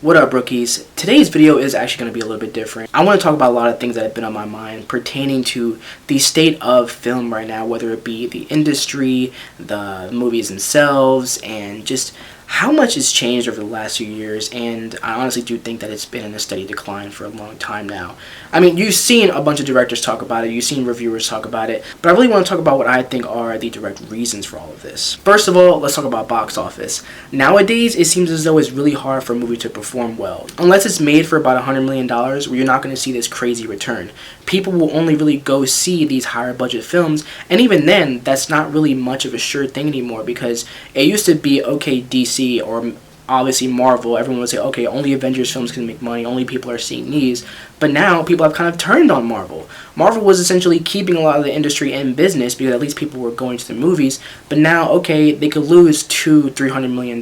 What up, rookies? Today's video is actually going to be a little bit different. I want to talk about a lot of things that have been on my mind pertaining to the state of film right now, whether it be the industry, the movies themselves, and just how much has changed over the last few years. And I honestly do think that it's been in a steady decline for a long time now. I mean, you've seen a bunch of directors talk about it, you've seen reviewers talk about it, but I really want to talk about what I think are the direct reasons for all of this. First of all, let's talk about box office. Nowadays, it seems as though it's really hard for a movie to perform well. Unless it's made for about $100 million, where you're not going to see this crazy return. People will only really go see these higher budget films, and even then, that's not really much of a sure thing anymore, because it used to be, okay, DC or obviously Marvel, everyone would say, okay, only Avengers films can make money, only people are seeing these. But now people have kind of turned on Marvel. Marvel was essentially keeping a lot of the industry in business because at least people were going to the movies. But now, okay, they could lose $200-300 million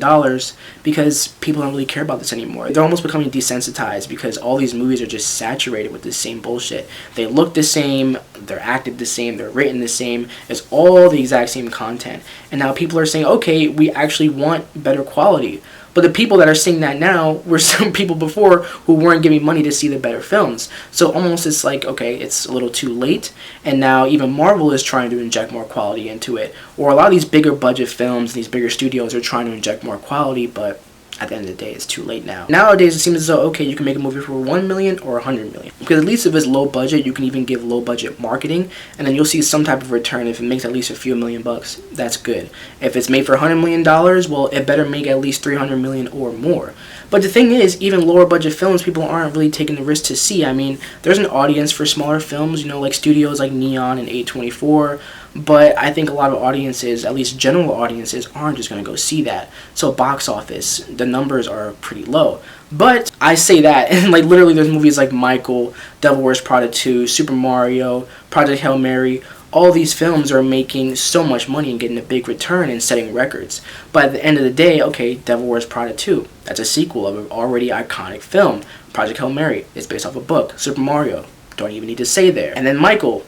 because people don't really care about this anymore. They're almost becoming desensitized because all these movies are just saturated with the same bullshit. They look the same, they're acted the same, they're written the same. It's all the exact same content. And now people are saying, okay, we actually want better quality. But the people that are seeing that now were some people before who weren't giving money to see the better films. So almost it's like, okay, it's a little too late. And now even Marvel is trying to inject more quality into it. Or a lot of these bigger budget films, these bigger studios are trying to inject more quality, but at the end of the day, it's too late now. Nowadays, it seems as though, okay, you can make a movie for $1 million or $100 million. Because at least if it's low budget, you can even give low budget marketing, and then you'll see some type of return. If it makes at least a few million bucks, that's good. If it's made for $100 million, well, it better make at least $300 million or more. But the thing is, even lower budget films, people aren't really taking the risk to see. I mean, there's an audience for smaller films, you know, like studios like Neon and A24, but I think a lot of audiences, at least general audiences, aren't just going to go see that. So box office, the numbers are pretty low. But I say that, and like literally there's movies like Michael, Devil Wears Prada 2, Super Mario, Project Hail Mary. All these films are making so much money and getting a big return and setting records. But at the end of the day, okay, Devil Wears Prada 2, that's a sequel of an already iconic film. Project Hail Mary is based off a book. Super Mario, don't even need to say there. And then Michael,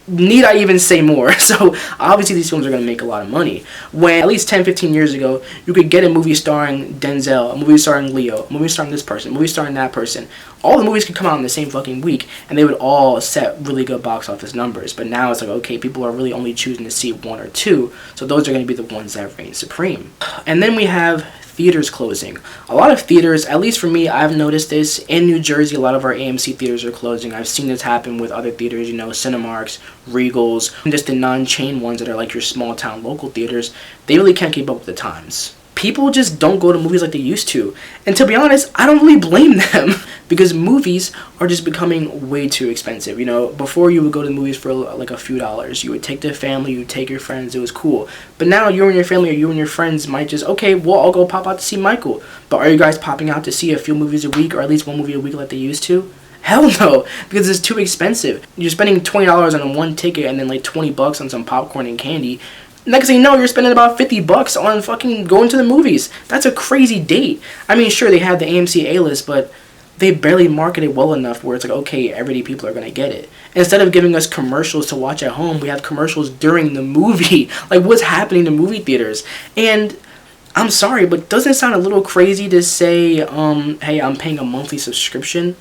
need I even say more? So obviously these films are going to make a lot of money. When at least 10-15 years ago, you could get a movie starring Denzel, a movie starring Leo, a movie starring this person, a movie starring that person. All the movies could come out in the same fucking week, and they would all set really good box office numbers. But now it's like, okay, people are really only choosing to see one or two, so those are going to be the ones that reign supreme. And then we have theaters closing. A lot of theaters, at least for me, I've noticed this. In New Jersey, a lot of our AMC theaters are closing. I've seen this happen with other theaters, you know, Cinemarks, Regals, and just the non-chain ones that are like your small town local theaters. They really can't keep up with the times. People just don't go to movies like they used to. And to be honest, I don't really blame them because movies are just becoming way too expensive. You know, before you would go to the movies for like a few dollars. You would take the family, you would take your friends, it was cool. But now you and your family or you and your friends might just, okay, well, I'll go pop out to see Michael. But are you guys popping out to see a few movies a week or at least one movie a week like they used to? Hell no, because it's too expensive. You're spending $20 on one ticket and then like $20 on some popcorn and candy. Next thing you know, you're spending about $50 on fucking going to the movies. That's a crazy date. I mean, sure, they have the AMC A-List, but they barely market it well enough where it's like, okay, everyday people are going to get it. Instead of giving us commercials to watch at home, we have commercials during the movie. Like, what's happening to movie theaters? And I'm sorry, but doesn't it sound a little crazy to say, hey, I'm paying a monthly subscription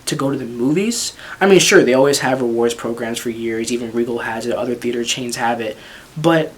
to go to the movies? I mean, sure, they always have rewards programs for years. Even Regal has it. Other theater chains have it. But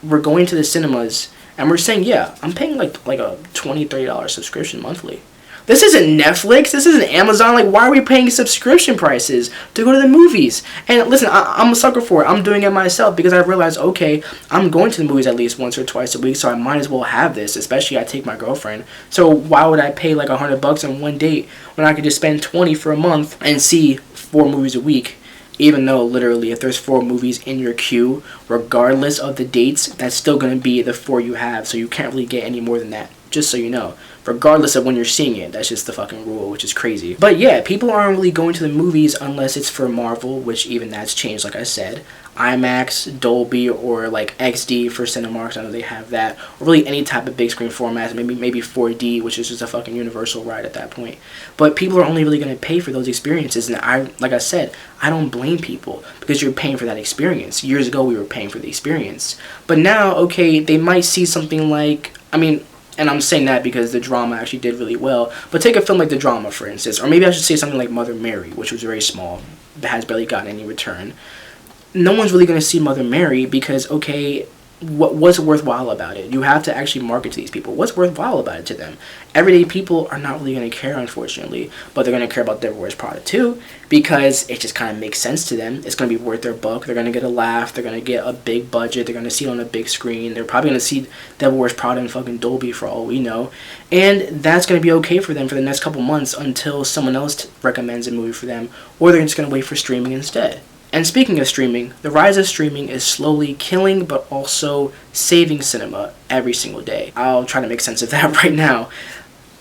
we're going to the cinemas and we're saying, yeah, I'm paying like a $20-30 subscription monthly. This isn't Netflix. This isn't Amazon. Like, why are we paying subscription prices to go to the movies? And listen, I'm a sucker for it. I'm doing it myself because I realized, okay, I'm going to the movies at least once or twice a week, so I might as well have this, especially I take my girlfriend. So why would I pay like $100 on one date when I could just spend $20 for a month and see 4 movies a week? Even though, literally, if there's 4 movies in your queue, regardless of the dates, that's still going to be the 4 you have, so you can't really get any more than that, just so you know. Regardless of when you're seeing it, that's just the fucking rule, which is crazy. But yeah, people aren't really going to the movies unless it's for Marvel, which even that's changed, like I said. IMAX, Dolby, or like XD for Cinemarks, I know they have that. Or really any type of big screen format, maybe 4D, which is just a fucking universal ride at that point. But people are only really going to pay for those experiences, and like I said, I don't blame people, because you're paying for that experience. Years ago, we were paying for the experience. But now, okay, they might see something like, I mean, And I'm saying that because the drama actually did really well. But take a film like The Drama, for instance. Or maybe I should say something like Mother Mary, which was very small. That has barely gotten any return. No one's really going to see Mother Mary because, okay, what's worthwhile about it? You have to actually market to these people. What's worthwhile about it to them? Everyday people are not really going to care, unfortunately, but they're going to care about Devil Wears Prada too, because it just kind of makes sense to them. It's going to be worth their buck. They're going to get a laugh. They're going to get a big budget. They're going to see it on a big screen. They're probably going to see Devil Wears Prada in fucking Dolby for all we know, and that's going to be okay for them for the next couple months until someone else recommends a movie for them, or they're just going to wait for streaming instead. And speaking of streaming, the rise of streaming is slowly killing but also saving cinema every single day. I'll try to make sense of that right now.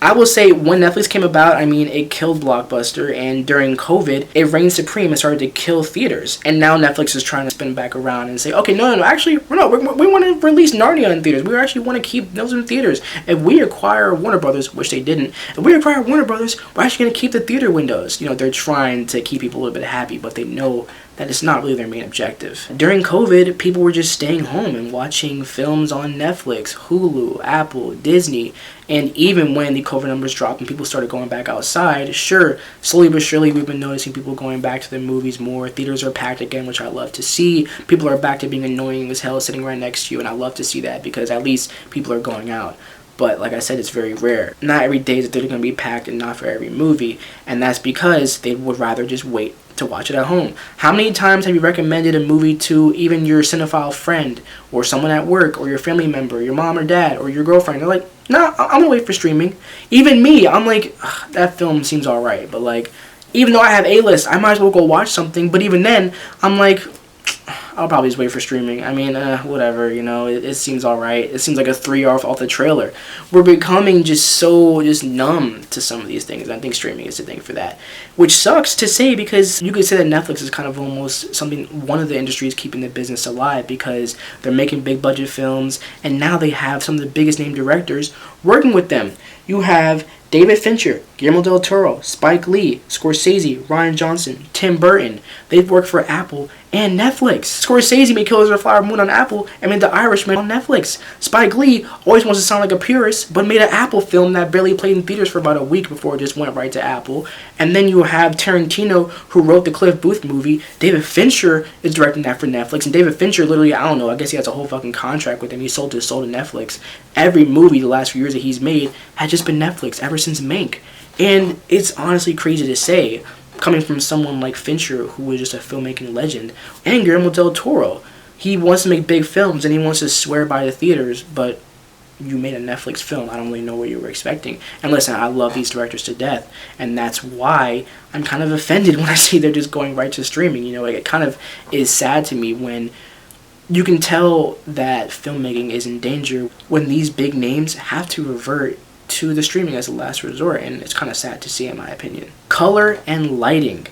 I will say when Netflix came about, I mean, it killed Blockbuster, and during COVID, it reigned supreme and started to kill theaters. And now Netflix is trying to spin back around and say, okay, no, actually, we want to release Narnia in theaters. We actually want to keep those in theaters. If we acquire Warner Brothers, which they didn't, if we acquire Warner Brothers, we're actually going to keep the theater windows. You know, they're trying to keep people a little bit happy, but they know that it's not really their main objective. During COVID, people were just staying home and watching films on Netflix, Hulu, Apple, Disney, and even when the COVID numbers dropped and people started going back outside, sure, slowly but surely we've been noticing people going back to the movies more. Theaters are packed again, which I love to see. People are back to being annoying as hell sitting right next to you, and I love to see that because at least people are going out. But like I said, it's very rare. Not every day that they're going to be packed, and not for every movie, and that's because they would rather just wait to watch it at home. How many times have you recommended a movie to even your cinephile friend or someone at work or your family member, your mom or dad or your girlfriend? They're like, nah, I'm gonna wait for streaming. Even me, I'm like, that film seems alright, but like, even though I have A-List, I might as well go watch something, but even then, I'm like, I'll probably just wait for streaming. I mean, whatever, you know, it seems alright. It seems like a 3 off the trailer. We're becoming just numb to some of these things. I think streaming is the thing for that. Which sucks to say because you could say that Netflix is kind of almost one of the industries keeping the business alive because they're making big budget films and now they have some of the biggest name directors working with them. You have David Fincher, Guillermo del Toro, Spike Lee, Scorsese, Rian Johnson, Tim Burton. They've worked for Apple and Netflix. Scorsese made Killers of the Flower Moon on Apple and made The Irishman on Netflix. Spike Lee always wants to sound like a purist, but made an Apple film that barely played in theaters for about a week before it just went right to Apple. And then you have Tarantino, who wrote the Cliff Booth movie. David Fincher is directing that for Netflix. And David Fincher literally, I don't know, I guess he has a whole fucking contract with him. He sold his soul to Netflix. Every movie the last few years that he's made has just been Netflix ever since Mank. And it's honestly crazy to say, coming from someone like Fincher, who was just a filmmaking legend, and Guillermo del Toro. He wants to make big films and he wants to swear by the theaters, but you made a Netflix film. I don't really know what you were expecting. And listen, I love these directors to death, and that's why I'm kind of offended when I see they're just going right to streaming. You know, like, it kind of is sad to me when you can tell that filmmaking is in danger when these big names have to revert to the streaming as a last resort, and it's kind of sad to see, in my opinion. Color and lighting.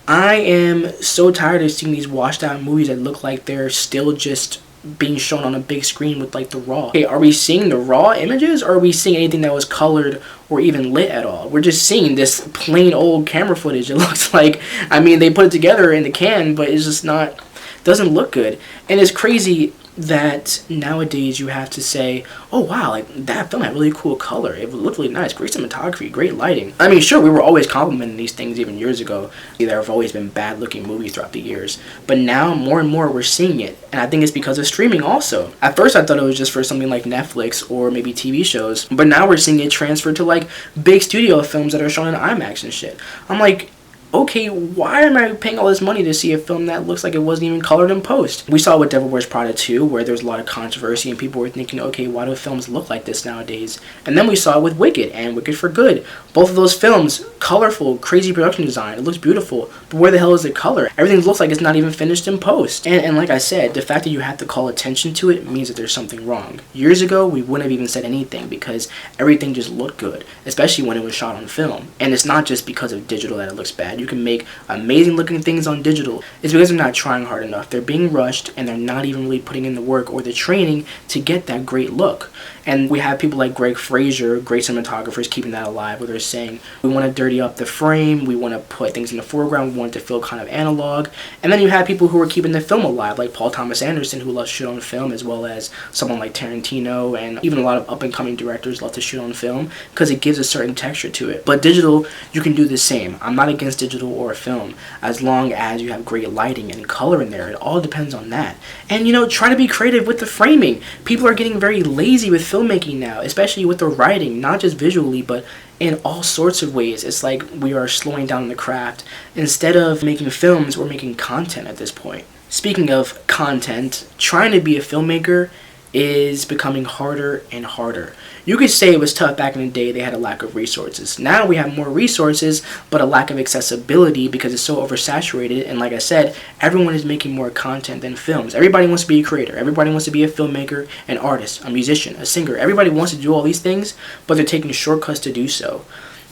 I am so tired of seeing these washed out movies that look like they're still just being shown on a big screen with like the raw. Okay, are we seeing the raw images, or are we seeing anything that was colored or even lit at all? We're just seeing this plain old camera footage. It looks like, I mean, they put it together in the can, but it's just not, doesn't look good. And it's crazy that nowadays you have to say, oh wow, like that film had really cool color, it looked really nice, great cinematography, great lighting. I mean, sure, we were always complimenting these things even years ago. There have always been bad looking movies throughout the years, but now more and more we're seeing it, and I think it's because of streaming also. At first I thought it was just for something like Netflix or maybe TV shows, but now we're seeing it transferred to like big studio films that are shown in IMAX and shit. I'm like, okay, why am I paying all this money to see a film that looks like it wasn't even colored in post? We saw with Devil Wears Prada 2, where there was a lot of controversy and people were thinking, okay, why do films look like this nowadays? And then we saw it with Wicked and Wicked for Good. Both of those films, colorful, crazy production design, it looks beautiful, but where the hell is the color? Everything looks like it's not even finished in post. And like I said, the fact that you have to call attention to it means that there's something wrong. Years ago, we wouldn't have even said anything because everything just looked good, especially when it was shot on film. And it's not just because of digital that it looks bad. You can make amazing looking things on digital. It's because they're not trying hard enough. They're being rushed, and they're not even really putting in the work or the training to get that great look. And we have people like Greg Fraser, great cinematographers, keeping that alive, where they're saying, we want to dirty up the frame, we want to put things in the foreground, we want it to feel kind of analog. And then you have people who are keeping the film alive, like Paul Thomas Anderson, who loves to shoot on film, as well as someone like Tarantino, and even a lot of up-and-coming directors love to shoot on film, because it gives a certain texture to it. But digital, you can do the same. I'm not against digital or film, as long as you have great lighting and color in there. It all depends on that. And, try to be creative with the framing. People are getting very lazy with filmmaking now, especially with the writing, not just visually, but in all sorts of ways. It's like we are slowing down the craft. Instead of making films, we're making content at this point. Speaking of content, trying to be a filmmaker is becoming harder and harder. You could say it was tough back in the day, they had a lack of resources. Now we have more resources, but a lack of accessibility because it's so oversaturated. And like I said, everyone is making more content than films. Everybody wants to be a creator. Everybody wants to be a filmmaker, an artist, a musician, a singer. Everybody wants to do all these things, but they're taking shortcuts to do so.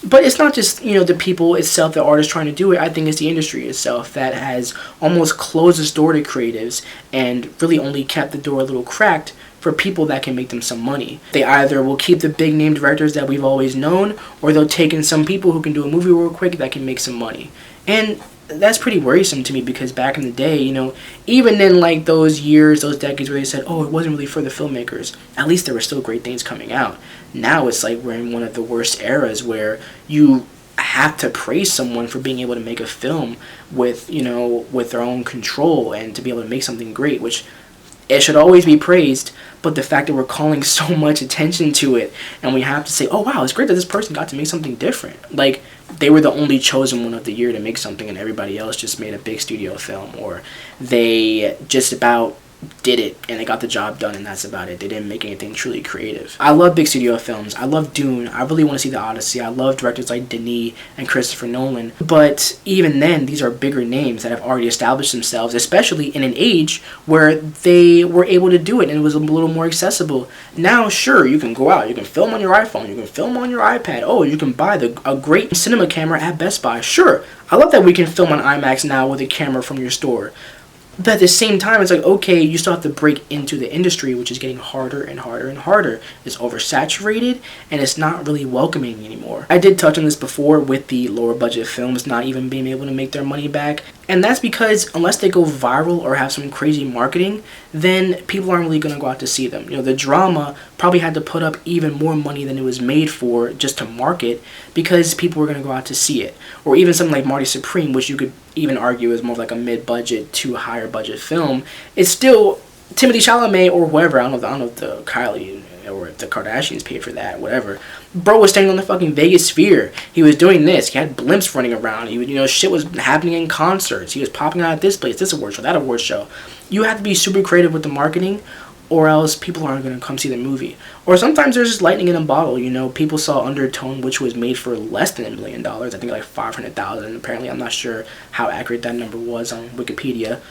But it's not just, the people itself, the artists trying to do it. I think it's the industry itself that has almost closed its door to creatives and really only kept the door a little cracked for people that can make them some money. They either will keep the big name directors that we've always known, or they'll take in some people who can do a movie real quick that can make some money. And that's pretty worrisome to me, because back in the day, even in like those years, those decades where they said, oh, it wasn't really for the filmmakers, at least there were still great things coming out. Now it's like we're in one of the worst eras where you have to praise someone for being able to make a film with, with their own control and to be able to make something great, which it should always be praised. But the fact that we're calling so much attention to it, and we have to say, oh wow, it's great that this person got to make something different. Like, they were the only chosen one of the year to make something, and everybody else just made a big studio film, or they just about did it and they got the job done, and that's about it. They didn't make anything truly creative. I love big studio films. I love Dune. I really want to see The Odyssey. I love directors like Denis and Christopher Nolan. But even then, these are bigger names that have already established themselves, especially in an age where they were able to do it and it was a little more accessible. Now, sure, you can go out. You can film on your iPhone. You can film on your iPad. Oh, you can buy a great cinema camera at Best Buy. Sure, I love that we can film on IMAX now with a camera from your store. But at the same time, it's like, okay, you still have to break into the industry, which is getting harder and harder and harder. It's oversaturated, and it's not really welcoming anymore. I did touch on this before with the lower budget films not even being able to make their money back. And that's because unless they go viral or have some crazy marketing, then people aren't really going to go out to see them. The drama probably had to put up even more money than it was made for just to market, because people were going to go out to see it. Or even something like Marty Supreme, which you could even argue is more of like a mid-budget to higher budget film. It's still Timothée Chalamet or whoever. I don't know if the Kylie or if the Kardashians paid for that, whatever. Bro was staying on the fucking Vegas Sphere. He was doing this. He had blimps running around. He would, shit was happening in concerts. He was popping out at this place, this award show, that award show. You have to be super creative with the marketing, or else people aren't going to come see the movie. Or sometimes there's just lightning in a bottle. People saw Undertone, which was made for less than $1 million. I think like $500,000. Apparently, I'm not sure how accurate that number was on Wikipedia.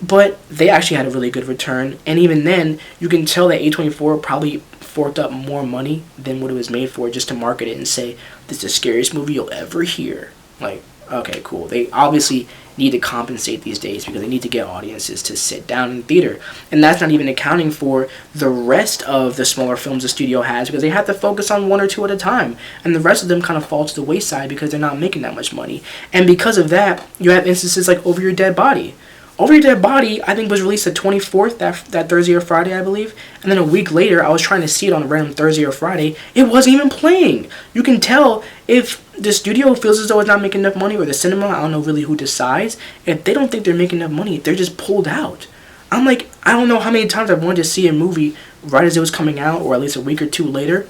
But they actually had a really good return. And even then, you can tell that A24 probably forked up more money than what it was made for just to market it and say, this is the scariest movie you'll ever hear. Like, okay, cool. They obviously need to compensate these days because they need to get audiences to sit down in the theater. And that's not even accounting for the rest of the smaller films the studio has, because they have to focus on one or two at a time. And the rest of them kind of fall to the wayside because they're not making that much money. And because of that, you have instances like Over Your Dead Body. Over Your Dead Body, I think, was released the 24th, that Thursday or Friday, I believe. And then a week later, I was trying to see it on a random Thursday or Friday. It wasn't even playing. You can tell if the studio feels as though it's not making enough money, or the cinema, I don't know really who decides. If they don't think they're making enough money, they're just pulled out. I'm like, I don't know how many times I've wanted to see a movie right as it was coming out, or at least a week or two later,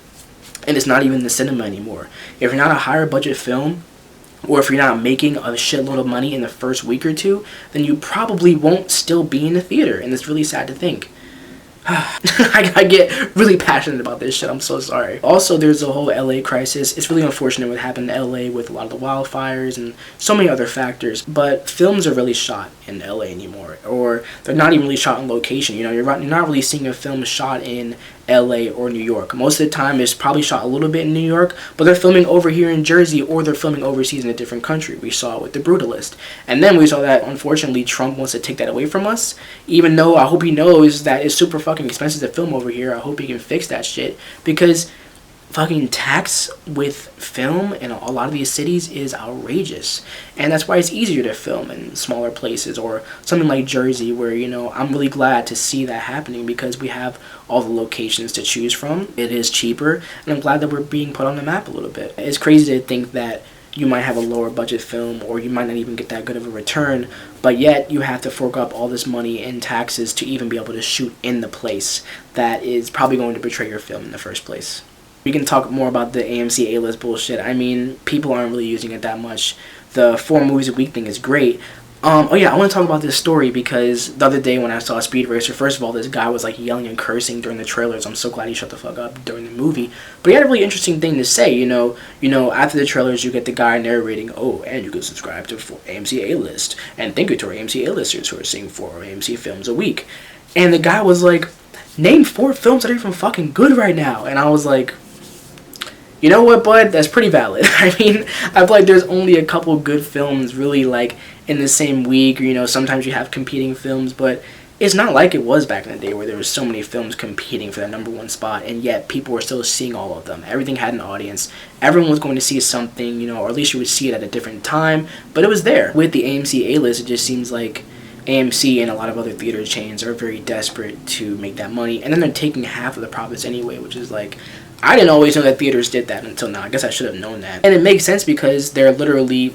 and it's not even in the cinema anymore. If you're not a higher budget film, or if you're not making a shitload of money in the first week or two, then you probably won't still be in the theater, and it's really sad to think. I get really passionate about this shit. I'm so sorry. Also, there's the whole LA crisis. It's really unfortunate what happened in LA with a lot of the wildfires and so many other factors. But films are really shot in LA anymore, or they're not even really shot on location. You're not really seeing a film shot in LA or New York. Most of the time it's probably shot a little bit in New York, but they're filming over here in Jersey, or they're filming overseas in a different country. We saw it with The Brutalist. And then we saw that, unfortunately, Trump wants to take that away from us, even though I hope he knows that it's super fucking expensive to film over here. I hope he can fix that shit, because fucking tax with film in a lot of these cities is outrageous, and that's why it's easier to film in smaller places, or something like Jersey, where, you know, I'm really glad to see that happening, because we have all the locations to choose from. It is cheaper, and I'm glad that we're being put on the map a little bit. It's crazy to think that you might have a lower budget film, or you might not even get that good of a return, but yet you have to fork up all this money in taxes to even be able to shoot in the place that is probably going to betray your film in the first place. We can talk more about the AMC A-List bullshit. I mean, people aren't really using it that much. The 4 movies a week thing is great. Oh yeah, I want to talk about this story, because the other day when I saw Speed Racer, first of all, this guy was like yelling and cursing during the trailers. I'm so glad he shut the fuck up during the movie. But he had a really interesting thing to say. You know, after the trailers, you get the guy narrating, oh, and you can subscribe to AMC A-List, and thank you to our AMC A-listers who are seeing 4 AMC films a week. And the guy was like, name 4 films that are even fucking good right now. And I was like, you know what, bud? That's pretty valid. I mean, I feel like there's only a couple good films really, like, in the same week. Or, you know, sometimes you have competing films, but it's not like it was back in the day where there was so many films competing for that #1 spot, and yet people were still seeing all of them. Everything had an audience. Everyone was going to see something, you know, or at least you would see it at a different time, but it was there. With the AMC A-List, it just seems like AMC and a lot of other theater chains are very desperate to make that money, and then they're taking half of the profits anyway, which is like, I didn't always know that theaters did that until now. I guess I should have known that. And it makes sense, because they're literally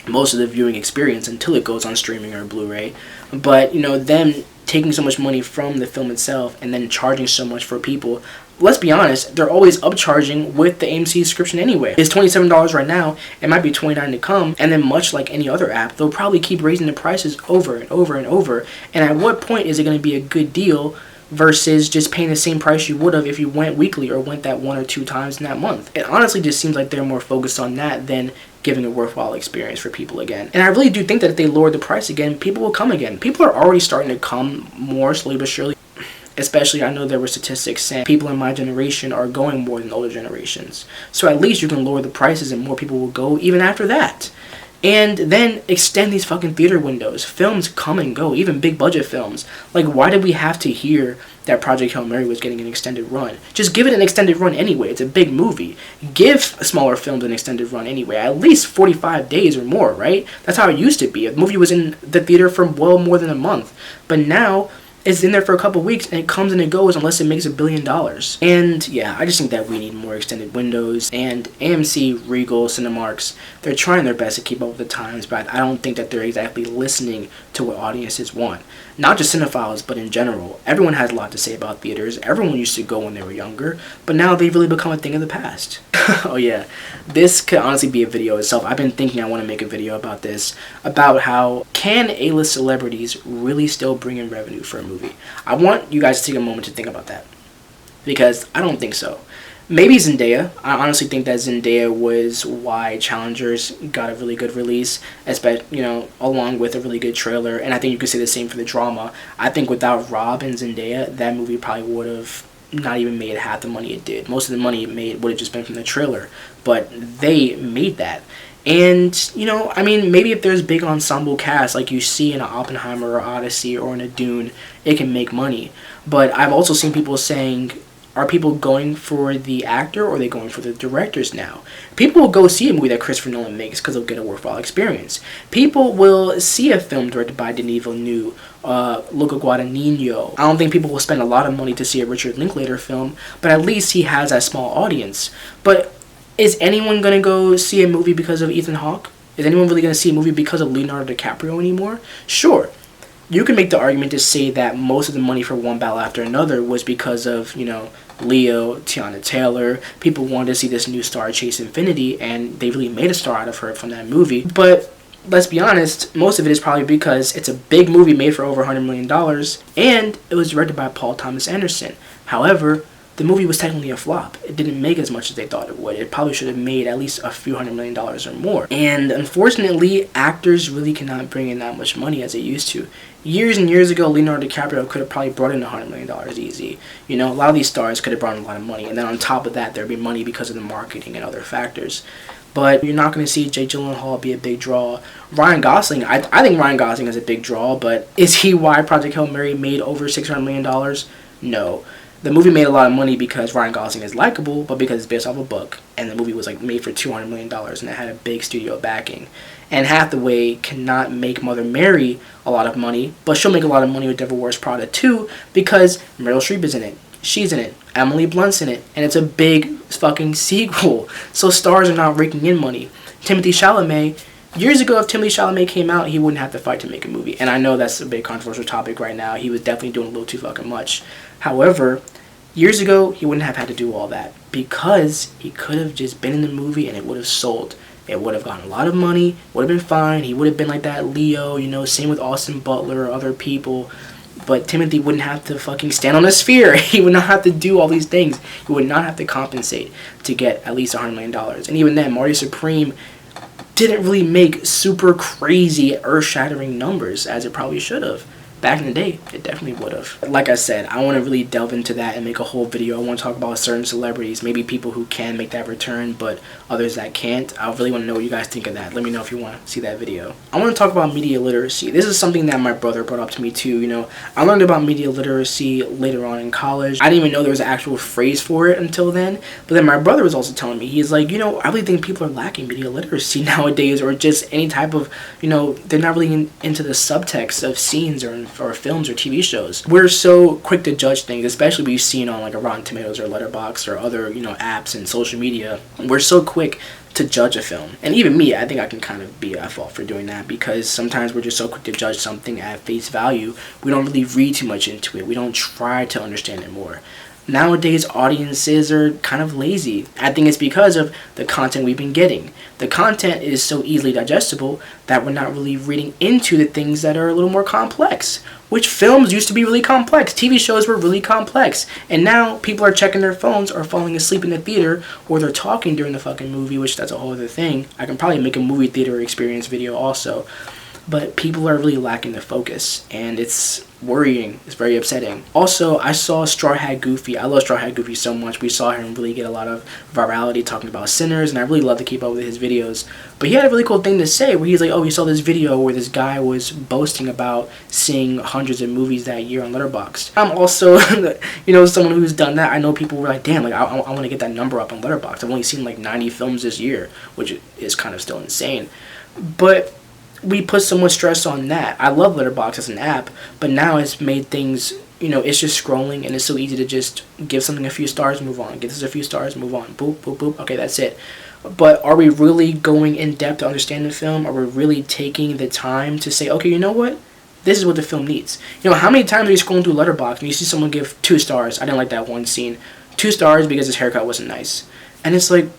most of the viewing experience until it goes on streaming or Blu-ray. But, you know, them taking so much money from the film itself and then charging so much for people, let's be honest, they're always upcharging with the AMC subscription anyway. It's $27 right now, it might be $29 to come, and then much like any other app, they'll probably keep raising the prices over and over and over. And at what point is it going to be a good deal versus just paying the same price you would have if you went weekly or went that 1 or 2 times in that month? It honestly just seems like they're more focused on that than giving a worthwhile experience for people again. And I really do think that if they lower the price again, people will come again. People are already starting to come more slowly but surely. Especially, I know there were statistics saying people in my generation are going more than older generations. So at least you can lower the prices and more people will go even after that. And then extend these fucking theater windows. Films come and go, even big budget films. Like, why did we have to hear that Project Hail Mary was getting an extended run? Just give it an extended run anyway. It's a big movie. Give smaller films an extended run anyway. At least 45 days or more, right? That's how it used to be. A movie was in the theater for well more than a month. But now, it's in there for a couple weeks, and it comes and it goes unless it makes $1 billion. And yeah, I just think that we need more extended windows. And AMC, Regal, Cinemarks, they're trying their best to keep up with the times, but I don't think that they're exactly listening to what audiences want. Not just cinephiles, but in general. Everyone has a lot to say about theaters. Everyone used to go when they were younger, but now they've really become a thing of the past. Oh yeah, this could honestly be a video itself. I've been thinking I want to make a video about this, about how can A-list celebrities really still bring in revenue for a movie? I want you guys to take a moment to think about that, because I don't think so. Maybe Zendaya. I honestly think that Zendaya was why Challengers got a really good release, especially, you know, along with a really good trailer. And I think you could say the same for the drama. I think without Rob and Zendaya, that movie probably would have not even made half the money it did. Most of the money it made would have just been from the trailer, but they made that. And, you know, I mean, maybe if there's big ensemble cast like you see in an Oppenheimer or Odyssey or in a Dune, it can make money. But I've also seen people saying, are people going for the actor or are they going for the directors now? People will go see a movie that Christopher Nolan makes because they'll get a worthwhile experience. People will see a film directed by Denis Villeneuve, Luca Guadagnino. I don't think people will spend a lot of money to see a Richard Linklater film, but at least he has a small audience. But is anyone going to go see a movie because of Ethan Hawke? Is anyone really going to see a movie because of Leonardo DiCaprio anymore? Sure. You can make the argument to say that most of the money for One Battle After Another was because of, you know, Leo, Tiana Taylor. People wanted to see this new star chase Infinity, and they really made a star out of her from that movie. But let's be honest, most of it is probably because it's a big movie made for over $100 million, and it was directed by Paul Thomas Anderson. However, the movie was technically a flop. It didn't make as much as they thought it would. It probably should have made at least a few $100 million or more. And unfortunately, actors really cannot bring in that much money as they used to. Years and years ago, Leonardo DiCaprio could have probably brought in $100 million easy. You know, a lot of these stars could have brought in a lot of money. And then on top of that, there'd be money because of the marketing and other factors. But you're not going to see Jake Gyllenhaal be a big draw. Ryan Gosling, I think Ryan Gosling is a big draw, but is he why Project Hail Mary made over $600 million? No. The movie made a lot of money because Ryan Gosling is likable, but because it's based off a book, and the movie was like made for $200 million, and it had a big studio backing. Anne Hathaway cannot make Mother Mary a lot of money, but she'll make a lot of money with Devil Wears Prada too, because Meryl Streep is in it. She's in it. Emily Blunt's in it. And it's a big fucking sequel. So stars are not raking in money. Timothée Chalamet, years ago if Timothée Chalamet came out, he wouldn't have to fight to make a movie. And I know that's a big controversial topic right now. He was definitely doing a little too fucking much. However, years ago, he wouldn't have had to do all that. Because he could have just been in the movie and it would have sold. It would have gotten a lot of money. Would have been fine. He would have been like that Leo, you know, same with Austin Butler or other people. But Timothy wouldn't have to fucking stand on a sphere. He would not have to do all these things. He would not have to compensate to get at least $100 million. And even then, Marty Supreme didn't really make super crazy, earth-shattering numbers as it probably should have. Back in the day, it definitely would have. Like I said, I want to really delve into that and make a whole video. I want to talk about certain celebrities, maybe people who can make that return, but others that can't. I really want to know what you guys think of that. Let me know if you want to see that video. I want to talk about media literacy. This is something that my brother brought up to me too. You know, I learned about media literacy later on in college. I didn't even know there was an actual phrase for it until then. But then my brother was also telling me, he's like, you know, I really think people are lacking media literacy nowadays, or just any type of, you know, they're not really into the subtext of scenes or films or TV shows. We're so quick to judge things, especially we've seen on like a Rotten Tomatoes or Letterboxd or other, you know, apps and social media. We're so quick to judge a film. And even me, I think I can kind of be at fault for doing that, because sometimes we're just so quick to judge something at face value. We don't really read too much into it. We don't try to understand it more. Nowadays, audiences are kind of lazy. I think it's because of the content we've been getting. The content is so easily digestible that we're not really reading into the things that are a little more complex. Which films used to be really complex. TV shows were really complex. And now people are checking their phones or falling asleep in the theater, or they're talking during the fucking movie, which that's a whole other thing. I can probably make a movie theater experience video also. But people are really lacking the focus, and it's worrying. It's very upsetting. Also, I saw Straw Hat Goofy. I love Straw Hat Goofy so much. We saw him really get a lot of virality talking about Sinners, and I really love to keep up with his videos. But he had a really cool thing to say where he's like, oh, he saw this video where this guy was boasting about seeing hundreds of movies that year on Letterboxd. I'm also, you know, someone who's done that. I know people were like, damn, like I want to get that number up on Letterboxd. I've only seen like 90 films this year, which is kind of still insane. But we put so much stress on that. I love Letterboxd as an app, but now it's made things, you know, it's just scrolling, and it's so easy to just give something a few stars, move on. Give this a few stars, move on. Boop, boop, boop. Okay, that's it. But are we really going in depth to understand the film? Are we really taking the time to say, okay, you know what? This is what the film needs. You know, how many times are you scrolling through Letterboxd and you see someone give 2 stars? I didn't like that one scene. 2 stars because his haircut wasn't nice. And it's like,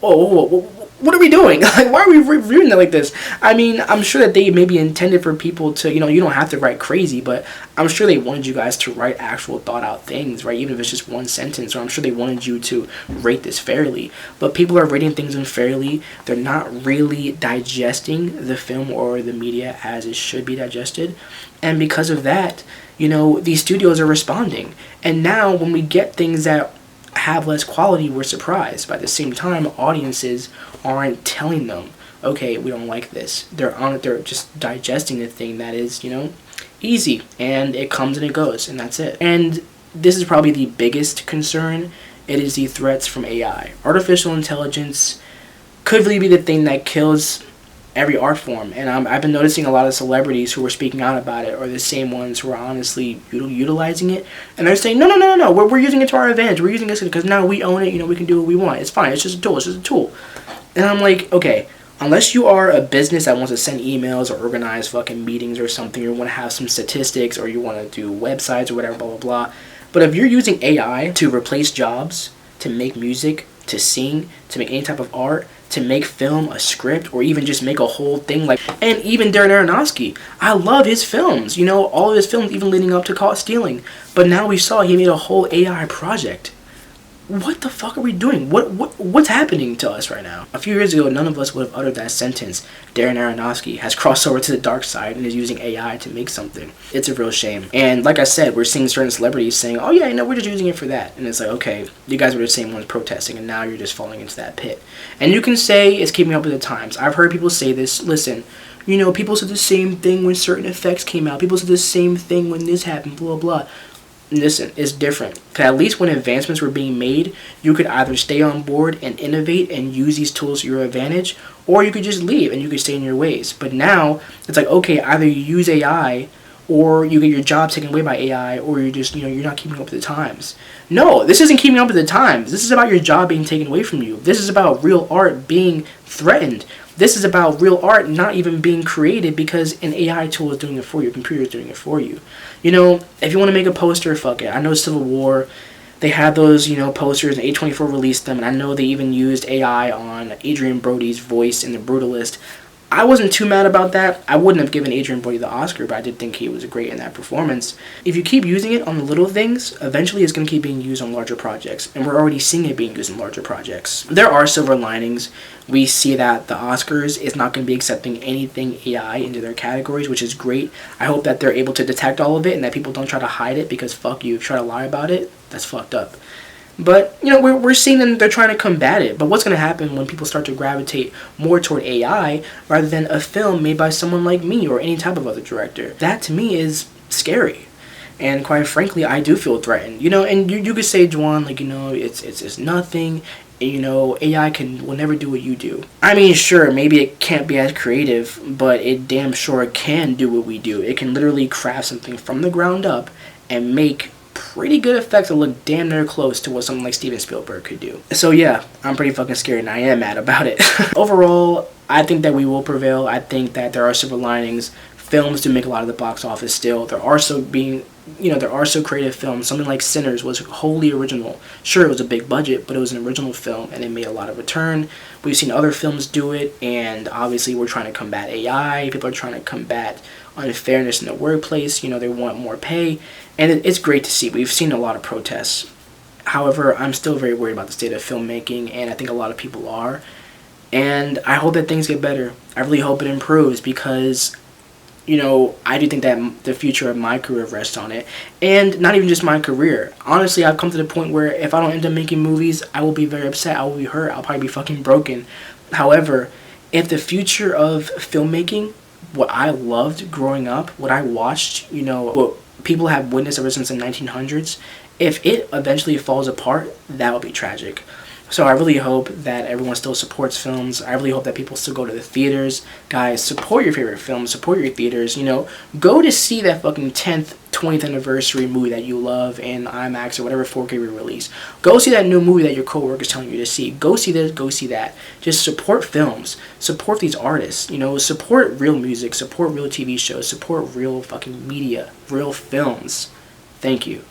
whoa, what are we doing? Like, why are we reviewing that like this? I mean, I'm sure that they maybe intended for people to, you know, you don't have to write crazy, but I'm sure they wanted you guys to write actual thought out things, right? Even if it's just one sentence, or I'm sure they wanted you to rate this fairly. But people are rating things unfairly. They're not really digesting the film or the media as it should be digested. And because of that, you know, these studios are responding. And now when we get things that have less quality, we're surprised. But at the same time, audiences aren't telling them, okay, we don't like this. They're just digesting the thing that is, you know, easy, and it comes and it goes, and that's it. And this is probably the biggest concern. It is the threats from AI. Artificial intelligence could really be the thing that kills every art form. And I've been noticing a lot of celebrities who are speaking out about it are the same ones who are honestly utilizing it. And they're saying, no, we're using it to our advantage. We're using this because now we own it. You know, we can do what we want. It's fine. It's just a tool. It's just a tool. And I'm like, okay, unless you are a business that wants to send emails or organize fucking meetings or something, or you want to have some statistics, or you want to do websites or whatever, blah, blah, blah. But if you're using AI to replace jobs, to make music, to sing, to make any type of art, to make film, a script, or even just make a whole thing. Like, and even Darren Aronofsky, I love his films, you know, all of his films, even leading up to Caught Stealing. But now we saw he made a whole AI project. What the fuck are we doing? What's happening to us right now? A few years ago, none of us would have uttered that sentence. Darren Aronofsky has crossed over to the dark side and is using AI to make something. It's a real shame. And like I said, we're seeing certain celebrities saying, oh yeah, no, we're just using it for that. And it's like, okay, you guys were the same ones protesting, and now you're just falling into that pit. And you can say it's keeping up with the times. I've heard people say this. Listen, you know, people said the same thing when certain effects came out. People said the same thing when this happened, blah, blah. Listen, it's different. Because at least when advancements were being made, you could either stay on board and innovate and use these tools to your advantage, or you could just leave and you could stay in your ways. But now, it's like, okay, either you use AI, or you get your job taken away by AI, or you're just, you know, you're not keeping up with the times. No, this isn't keeping up with the times. This is about your job being taken away from you. This is about real art being threatened. This is about real art not even being created because an AI tool is doing it for you, a computer is doing it for you. You know, if you want to make a poster, fuck it. I know Civil War, they had those, you know, posters, and A24 released them, and I know they even used AI on Adrian Brody's voice in The Brutalist. I wasn't too mad about that. I wouldn't have given Adrian Brody the Oscar, but I did think he was great in that performance. If you keep using it on the little things, eventually it's going to keep being used on larger projects, and we're already seeing it being used in larger projects. There are silver linings. We see that the Oscars is not going to be accepting anything AI into their categories, which is great. I hope that they're able to detect all of it and that people don't try to hide it, because fuck you, if you try to lie about it, that's fucked up. But, you know, we're seeing them, they're trying to combat it. But what's going to happen when people start to gravitate more toward AI rather than a film made by someone like me or any type of other director? That, to me, is scary. And quite frankly, I do feel threatened. You know, and you could say, Juan, like, you know, it's nothing. You know, AI will never do what you do. I mean, sure, maybe it can't be as creative, but it damn sure can do what we do. It can literally craft something from the ground up and make pretty good effects that look damn near close to what something like Steven Spielberg could do. So yeah, I'm pretty fucking scared, and I am mad about it. Overall, I think that we will prevail. I think that there are silver linings. Films do make a lot of the box office still. There are so creative films. Something like Sinners was wholly original. Sure, it was a big budget, but it was an original film, and it made a lot of return. We've seen other films do it, and obviously we're trying to combat AI. People are trying to combat unfairness in the workplace. You know, they want more pay, and it's great to see. We've seen a lot of protests. However, I'm still very worried about the state of filmmaking, and I think a lot of people are. And I hope that things get better. I really hope it improves, because, you know, I do think that the future of my career rests on it. And not even just my career. Honestly, I've come to the point where if I don't end up making movies, I will be very upset. I will be hurt. I'll probably be fucking broken. However, if the future of filmmaking, what I loved growing up, what I watched, you know, what people have witnessed ever since the 1900s, if it eventually falls apart, that would be tragic. So I really hope that everyone still supports films. I really hope that people still go to the theaters. Guys, support your favorite films. Support your theaters. You know, go to see that fucking 10th, 20th anniversary movie that you love in IMAX or whatever 4K re-release. Go see that new movie that your coworker is telling you to see. Go see this. Go see that. Just support films. Support these artists. You know, support real music. Support real TV shows. Support real fucking media. Real films. Thank you.